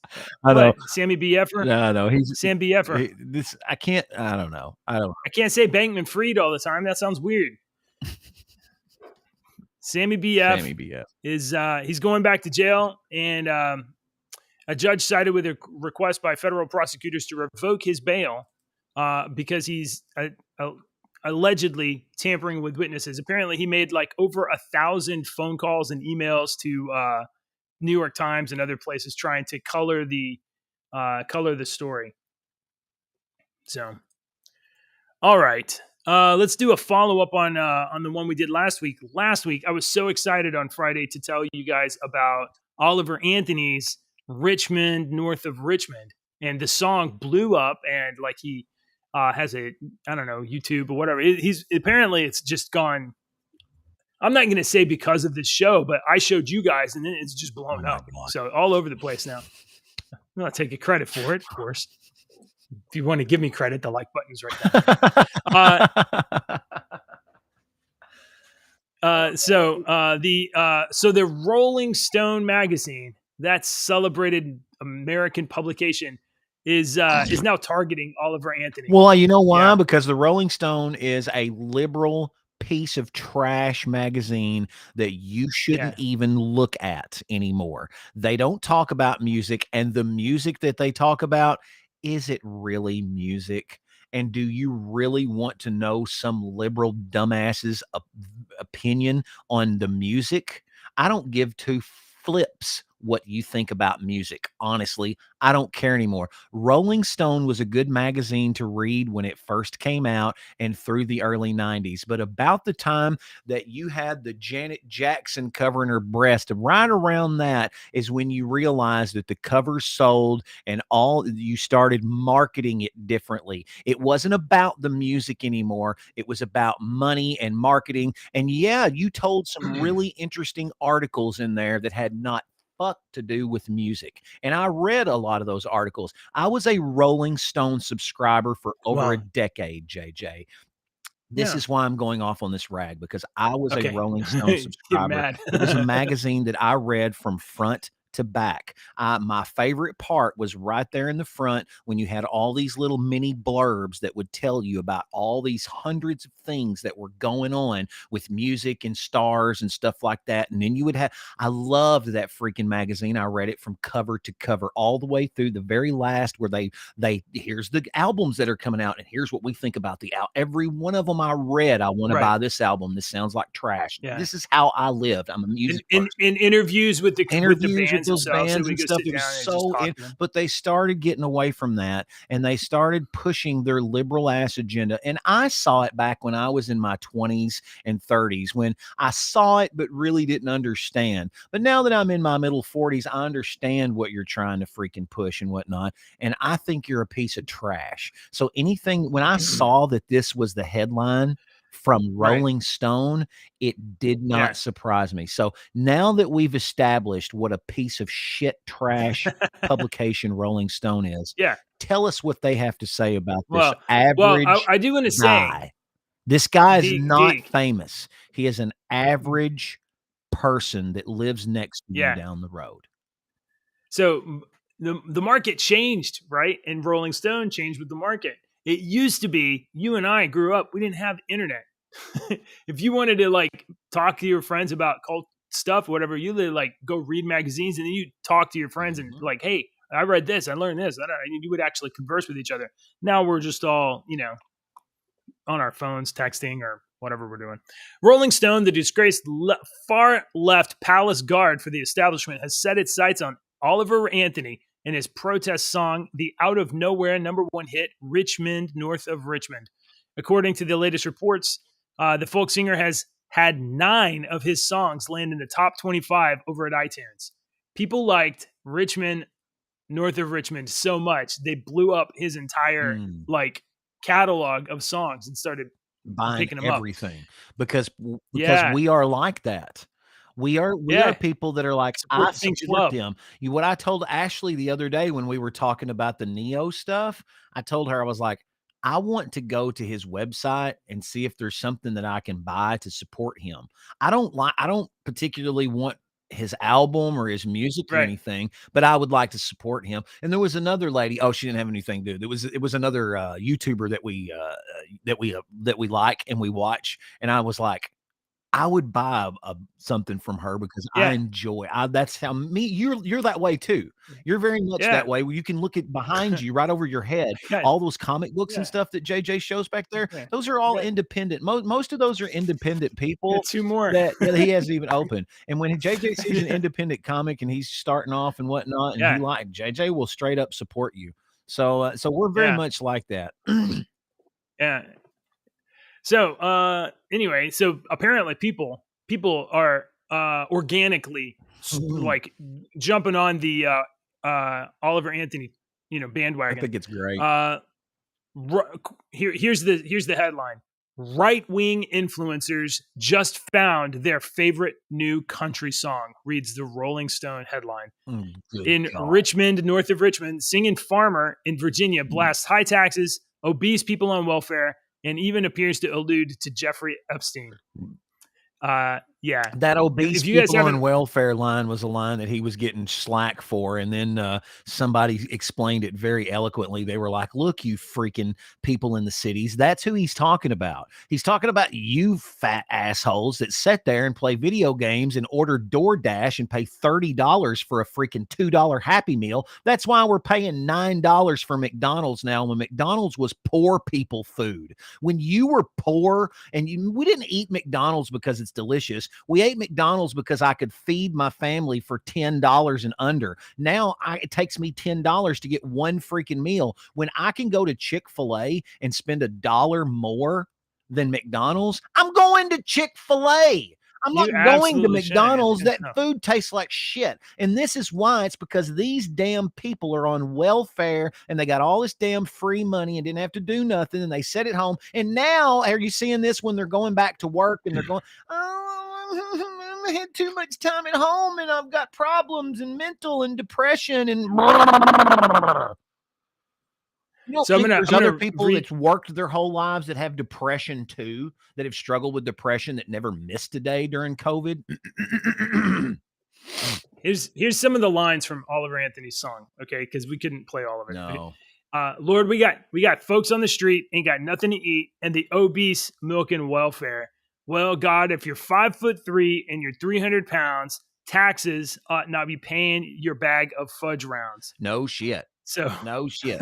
I know. What? Sammy BFer? No, he's Sam BFer. I can't. I don't know. I can't say Bankman Fried all the time. That sounds weird. Sammy BF is he's going back to jail, and a judge sided with a request by federal prosecutors to revoke his bail because he's allegedly tampering with witnesses. Apparently, he made like over 1,000 phone calls and emails to New York Times and other places trying to color the story. So, all right. Let's do a follow-up on the one we did last week. Last week, I was so excited on Friday to tell you guys about Oliver Anthony's Richmond, North of Richmond. And the song blew up, and like he has a, I don't know, YouTube or whatever. He's apparently it's just gone. I'm not going to say because of this show, but I showed you guys, and then it's just blown up. So all over the place now. I'm not taking credit for it, of course. If you want to give me credit, the like button's right there. So the Rolling Stone magazine, that celebrated American publication, is now targeting Oliver Anthony. Well, you know why? Yeah. Because the Rolling Stone is a liberal piece of trash magazine that you shouldn't even look at anymore. They don't talk about music, and the music that they talk about, is it really music? And do you really want to know some liberal dumbass's opinion on the music? I don't give two flips what you think about music. Honestly, I don't care anymore. Rolling Stone was a good magazine to read when it first came out and through the early 90s. But about the time that you had the Janet Jackson covering her breast, right around that is when you realized that the covers sold and you started marketing it differently. It wasn't about the music anymore. It was about money and marketing. And yeah, you told some really interesting articles in there that had not to do with music. And I read a lot of those articles. I was a Rolling Stone subscriber for over a decade, JJ. This is why I'm going off on this rag, because I was a Rolling Stone subscriber. It was a magazine that I read from front to back. My favorite part was right there in the front when you had all these little mini blurbs that would tell you about all these hundreds of things that were going on with music and stars and stuff like that. And then you would have, I loved that freaking magazine. I read it from cover to cover all the way through the very last where they here's the albums that are coming out and here's what we think about the album. Every one of them I read, I want to buy this album. This sounds like trash. Yeah. This is how I lived. I'm a music in interviews with the bands. Those bands and stuff, it was so but they started getting away from that, and they started pushing their liberal ass agenda. And I saw it back when I was in my 20s and 30s, when I saw it but really didn't understand. But now that I'm in my middle 40s, I understand what you're trying to freaking push and whatnot, and I think you're a piece of trash. So when I saw that this was the headline from Rolling Stone, it did not surprise me. So now that we've established what a piece of shit trash publication Rolling Stone is, tell us what they have to say about this average I do want to say, This guy is not Deke. famous. He is an average person that lives next to you down the road. So the market changed, right? And Rolling Stone changed with the market. It used to be, you and I grew up, we didn't have internet. If you wanted to like talk to your friends about cult stuff, whatever, you like go read magazines and then you talk to your friends and like, hey, I read this, I learned this. And you would actually converse with each other. Now we're just all, on our phones, texting or whatever we're doing. Rolling Stone, the disgraced far left palace guard for the establishment, has set its sights on Oliver Anthony and his protest song, the out of nowhere #1 hit, Richmond, North of Richmond. According to the latest reports, the folk singer has had 9 of his songs land in the top 25 over at iTunes. People liked Richmond, North of Richmond so much, they blew up his entire catalog of songs and started buying picking them everything up. because we are like that. We are people that are like, I support them. What I told Ashley the other day when we were talking about the Neo stuff, I told her, I was like, I want to go to his website and see if there's something that I can buy to support him. I don't particularly want his album or his music or anything, but I would like to support him. And there was another lady. Oh, she didn't have anything to do. It was another YouTuber that we like and we watch. And I was like, I would buy something from her because I enjoy. That's how you're that way too. You're very much that way. Where you can look at behind you, right over your head, all those comic books and stuff that JJ shows back there. Those are all independent. Most of those are independent people. 2 more that he hasn't even opened. And when JJ sees an independent comic and he's starting off and whatnot, and he like JJ will straight up support you. So we're very much like that. Yeah. So anyway, so apparently people are organically like jumping on the Oliver Anthony bandwagon. I think it's great. Here's the headline: right-wing influencers just found their favorite new country song, reads the Rolling Stone headline. In Richmond, North of Richmond, singing farmer in Virginia blasts high taxes, obese people on welfare, and even appears to allude to Jeffrey Epstein. That obese people on welfare line was a line that he was getting slack for. And then somebody explained it very eloquently. They were like, look, you freaking people in the cities. That's who he's talking about. He's talking about you fat assholes that sit there and play video games and order DoorDash and pay $30 for a freaking $2 Happy Meal. That's why we're paying $9 for McDonald's now, when McDonald's was poor people food. When you were poor and we didn't eat McDonald's because it's delicious. We ate McDonald's because I could feed my family for $10 and under. Now it takes me $10 to get one freaking meal. When I can go to Chick-fil-A and spend $1 more than McDonald's, I'm going to Chick-fil-A. I'm not going to McDonald's. That food tastes like shit. And this is why. It's because these damn people are on welfare and they got all this damn free money and didn't have to do nothing. And they sit at home. And now, are you seeing this when they're going back to work and they're going, oh, I had too much time at home and I've got problems and mental and depression and so there's other people that's worked their whole lives that have depression too, that have struggled with depression, that never missed a day during COVID. Here's some of the lines from Oliver Anthony's song, okay? Because we couldn't play all of it. No. Lord, we got folks on the street, ain't got nothing to eat, and the obese milking welfare. Well, God, if you're 5'3" and you're 300 pounds, taxes ought not be paying your bag of fudge rounds. No shit. So no shit.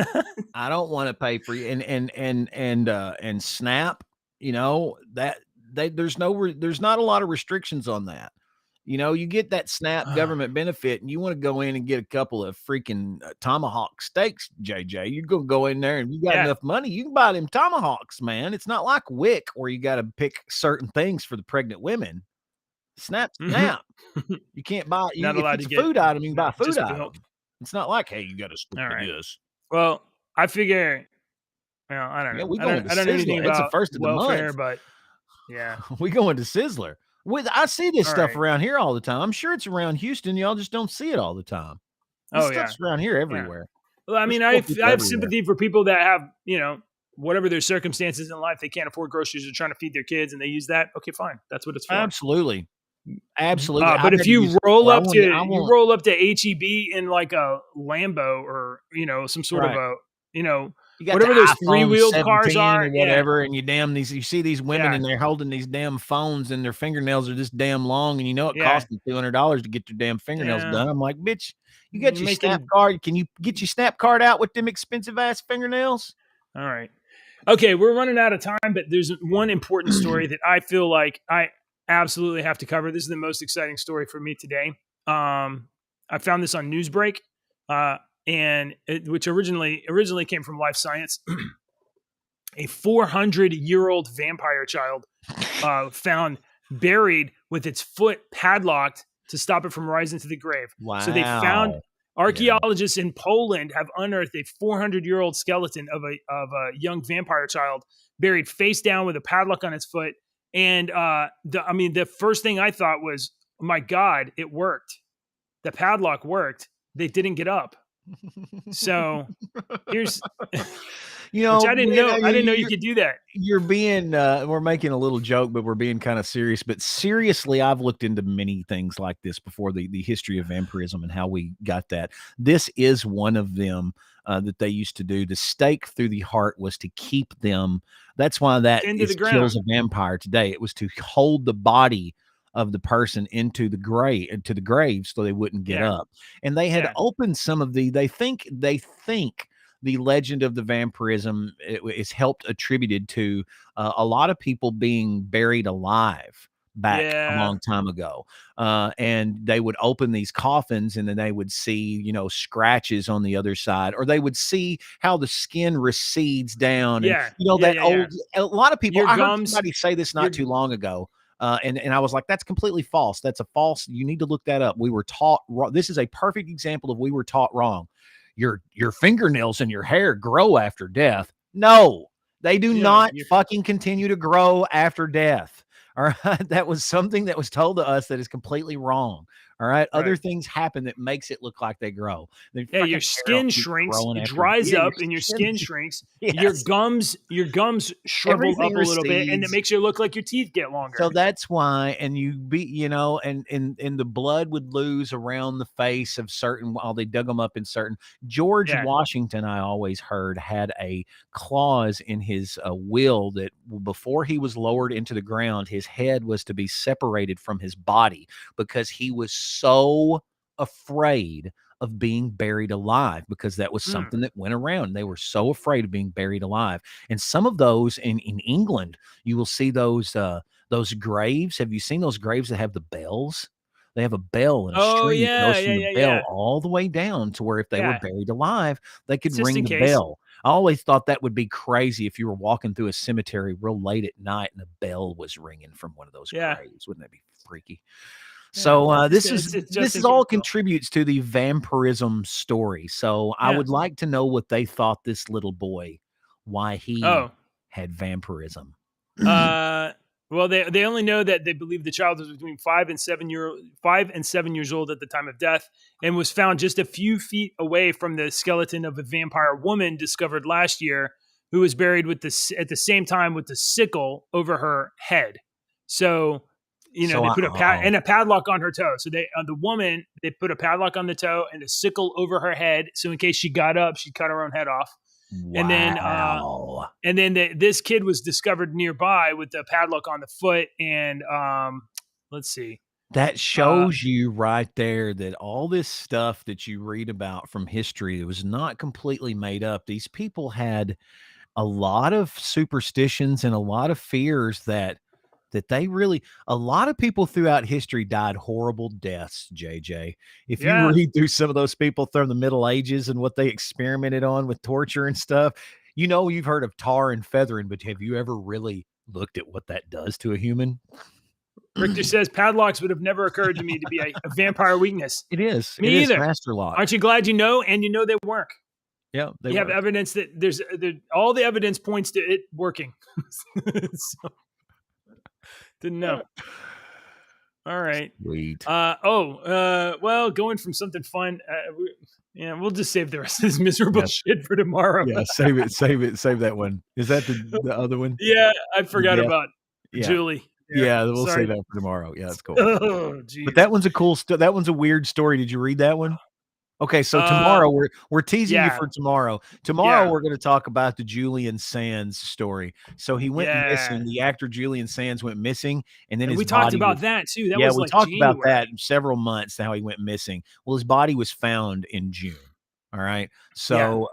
I don't want to pay for you. And SNAP, that there's not a lot of restrictions on that. You get that SNAP government benefit and you want to go in and get a couple of freaking tomahawk steaks, JJ. You're going to go in there and you got enough money. You can buy them tomahawks, man. It's not like WIC where you got to pick certain things for the pregnant women. SNAP. You can't buy, if it's a food item, you can buy a food item. It's not like, hey, you got to stick to this. Well, I figure, I don't know. I don't know anything about it's the first of welfare, the month. but yeah. We going to Sizzler. I see this stuff around here all the time. I'm sure it's around Houston. Y'all just don't see it all the time. This stuff's around here everywhere. Yeah. Well, I mean, I have sympathy for people that have, whatever their circumstances in life, they can't afford groceries, they're trying to feed their kids, and they use that. Okay, fine, that's what it's for. Absolutely. But if you roll up to HEB in like a Lambo or some sort of a whatever those 3-wheeled cars are, or whatever, and you see these women and they're holding these damn phones and their fingernails are this damn long, and it costs them $200 to get your damn fingernails done. I'm like, bitch, you got your Snap card? Can you get your Snap card out with them expensive ass fingernails? All right. Okay, we're running out of time, but there's one important story that I feel like I absolutely have to cover. This is the most exciting story for me today. I found this on Newsbreak, which originally came from Life Science. A 400-year-old vampire child found buried with its foot padlocked to stop it from rising to the grave. Wow. So they found archaeologists in Poland have unearthed a 400-year-old skeleton of a young vampire child buried face down with a padlock on its foot. And the first thing I thought was, oh my God, it worked. The padlock worked. They didn't get up. So here's, which I didn't know. I didn't know you could do that. You're being, we're making a little joke, but we're being kind of serious. But seriously, I've looked into many things like this before, the history of vampirism and how we got that. This is one of them that they used to do. The stake through the heart was to keep them. That's why that kills a vampire today. It was to hold the body of the person into the grave so they wouldn't get up. And they had opened some of they think the legend of the vampirism is helped attributed to a lot of people being buried alive back a long time ago. And they would open these coffins and then they would see, scratches on the other side, or they would see how the skin recedes down. And, a lot of people, I heard somebody say this not too long ago. And I was like, that's completely false. That's a false. You need to look that up. We were taught wrong. This is a perfect example of we were taught wrong. Your fingernails and your hair grow after death. No, they do not fucking continue to grow after death. All right. That was something that was told to us that is completely wrong. All right. Other things happen that makes it look like they grow. Your skin shrinks, it dries up, and your skin shrinks. Yes. Your gums shrivel up a little bit, and it makes you look like your teeth get longer. So that's why, and and the blood would lose around the face of certain while they dug them up in certain. George Washington, I always heard, had a clause in his will that before he was lowered into the ground, his head was to be separated from his body because he was so afraid of being buried alive, because that was something that went around. They were so afraid of being buried alive. And some of those in England, you will see those graves. Have you seen those graves that have the bells? They have a bell and a string that goes from the bell all the way down to where if they were buried alive, they could ring the bell. I always thought that would be crazy if you were walking through a cemetery real late at night and a bell was ringing from one of those graves. Wouldn't that be freaky? So this is all contributes to the vampirism story. So I would like to know what they thought this little boy, why he had vampirism. Well, they only know that they believe the child was between 5 and 7 years old at the time of death, and was found just a few feet away from the skeleton of a vampire woman discovered last year, who was buried at the same time with the sickle over her head. So. They put a padlock on her toe. So the woman, they put a padlock on the toe and a sickle over her head. So in case she got up, she'd cut her own head off. Wow. And then this kid was discovered nearby with the padlock on the foot. And let's see. That shows you right there that all this stuff that you read about from history, it was not completely made up. These people had a lot of superstitions and a lot of fears that a lot of people throughout history died horrible deaths, JJ. If you read through some of those people from the Middle Ages and what they experimented on with torture and stuff, you've heard of tar and feathering, but have you ever really looked at what that does to a human? Richter says padlocks would have never occurred to me to be a vampire weakness. It is. Me either. Master lock. Aren't you glad you know? And you know they work. Yeah, you have evidence that all the evidence points to it working. Didn't know. All right. Sweet. Well, going from something fun. Yeah, we'll just save the rest of this miserable shit for tomorrow. Yeah, save that one. Is that the other one? Yeah, I forgot death? about Yeah. Julie. Yeah, we'll sorry. save that for tomorrow. Yeah, that's cool. Oh, geez. But that one's a cool that one's a weird story. Did you read that one? Okay, so tomorrow we're teasing you for tomorrow. Tomorrow we're going to talk about the Julian Sands story. So he went missing. The actor Julian Sands went missing, and then we talked about that too. That was we like talked January. about that several months. How he went missing. Well, his body was found in June. All right. So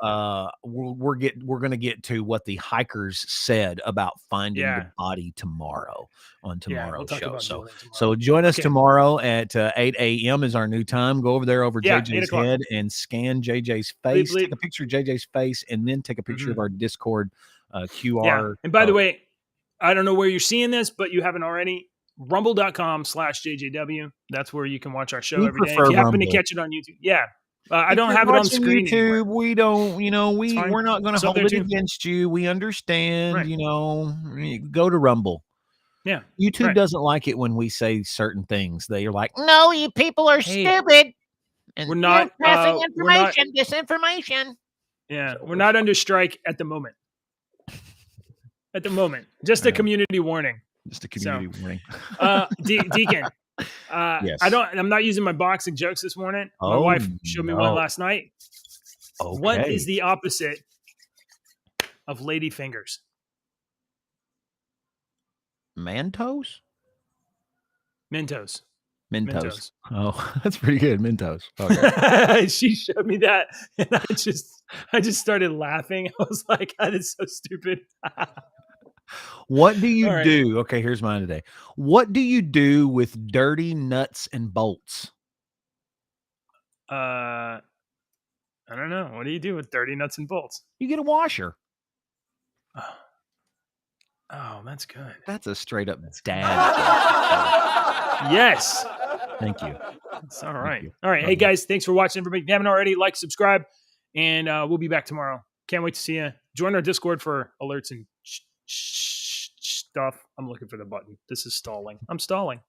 we're going to get to what the hikers said about finding the body tomorrow on tomorrow's show. So join us tomorrow at 8 a.m. is our new time. Go over there over JJ's head and scan JJ's face. Take a picture of JJ's face and then take a picture of our Discord QR. Yeah. And by the way, I don't know where you're seeing this, but you haven't already. Rumble.com/JJW. That's where you can watch our show every day. If you happen to catch it on YouTube. Yeah. I don't have it on screen. YouTube, we don't, we're not going to hold it against you. We understand, go to Rumble. Yeah. YouTube doesn't like it when we say certain things. They're like, no, you people are stupid. And we're not passing information, disinformation. Yeah. We're not under strike at the moment. Just a community warning. Just a community warning. Deacon. Yes. I'm not using my boxing jokes this morning. My wife showed me one last night. Okay. What is the opposite of lady fingers? Mentos. Mentos. Oh, that's pretty good. Mentos. Okay. She showed me that, and I just started laughing. I was like, "That is so stupid." What do you do? Okay, here's mine today. What do you do with dirty nuts and bolts? I don't know. What do you do with dirty nuts and bolts? You get a washer. Oh, that's good. That's a straight up dad. Yes. Thank you. It's all right. All right. Hey guys, thanks for watching. Everybody, if you haven't already, like, subscribe, and we'll be back tomorrow. Can't wait to see you. Join our Discord for alerts and stuff. I'm looking for the button. This is stalling. I'm stalling.